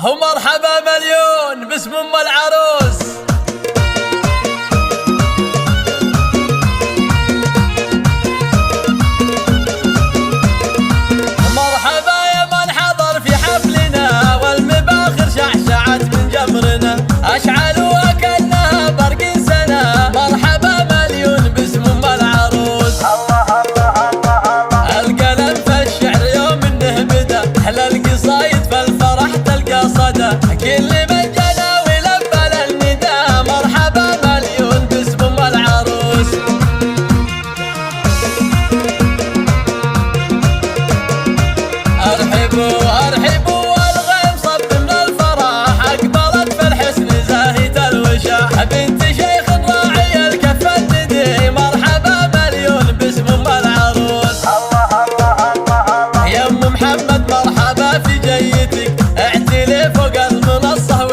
ومرحبا مليون باسم ام العروس. مرحبا يا من حضر في حفلنا، والمباخر شعشعت من جمرنا، اشعلوا كأنها برق سنة. مرحبا مليون باسم ام العروس. الله الله الله الله. القلم في الشعر يوم انه بدا، احلى القصايد في الفرح تلقى صدى. كل من جنى ولبى للنداء، مرحبا مليون باسم ام العروس. ارحبوا ارحبوا والغيم صب من الفرح، اقبلت في الحسن زاهية الوشاح، بنت شيخ راعي الكف الندي. مرحبا مليون باسم ام العروس. الله الله الله الله. يا ام محمد مرحبا في جيتك، اعتلي فوق المنصة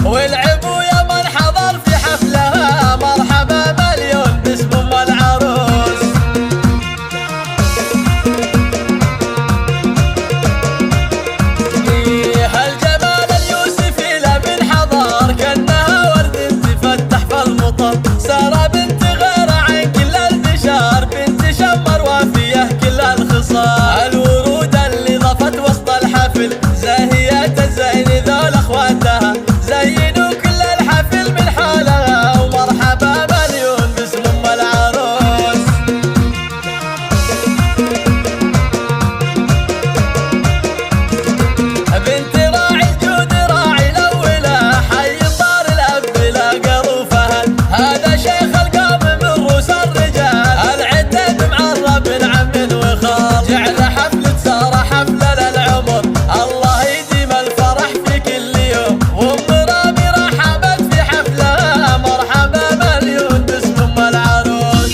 والعبوا يا من حضر في حفلها. مرحبا مليون باسم ام العروس. الجمال اليوسفي لمن حضر، كأنها ورد تفتح في المطر. سارة بنت غير عن كل البشار، بنت شمر وافية كل الخصال. الورود اللي ضفت وسط الحفل، زاهية الزين ذول اخواتها، زينوا كل الحفل من حالها. ومرحبا مليون باسم ام العروس. بنت راعي الجود راعي الاولى، حي صار الاب لا قروفها. هذا شيخ القوم من روس الرجال، العتاب معرب من عم وخال. جعل حفلة سارة حفلة للعمر، الله يديم الفرح في كل يوم. وام رامي رحبت في حفلها، مرحبا مليون باسم ام العروس.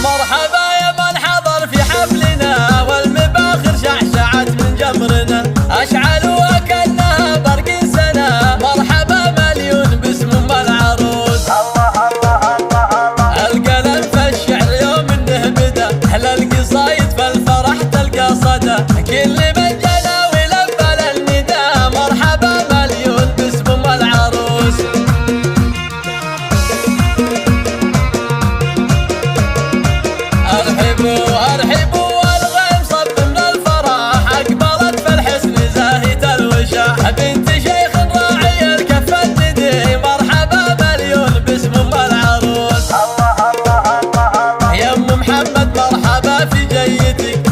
مرحبا يا من حضر في حفلنا، والمباخر شعشعت من جمرنا، اشعلوا كأنها برق سنة. مرحبا مليون باسم ام العروس. الله الله الله الله. القلم في الشعر يوم انه بدا، احلى القصايد في الفرح تلقى صدى. كل من جنى ولبى للنداء، مرحبا مليون باسم ام العروس. ارحبوا ارحبوا والغيم صب من الفرح، اقبلت في الحسن زاهية الوشاح، بنت شيخ راعي الكف الندي. مرحبا مليون باسم ام العروس. الله الله الله الله. يا ام محمد مرحبا في جيتك،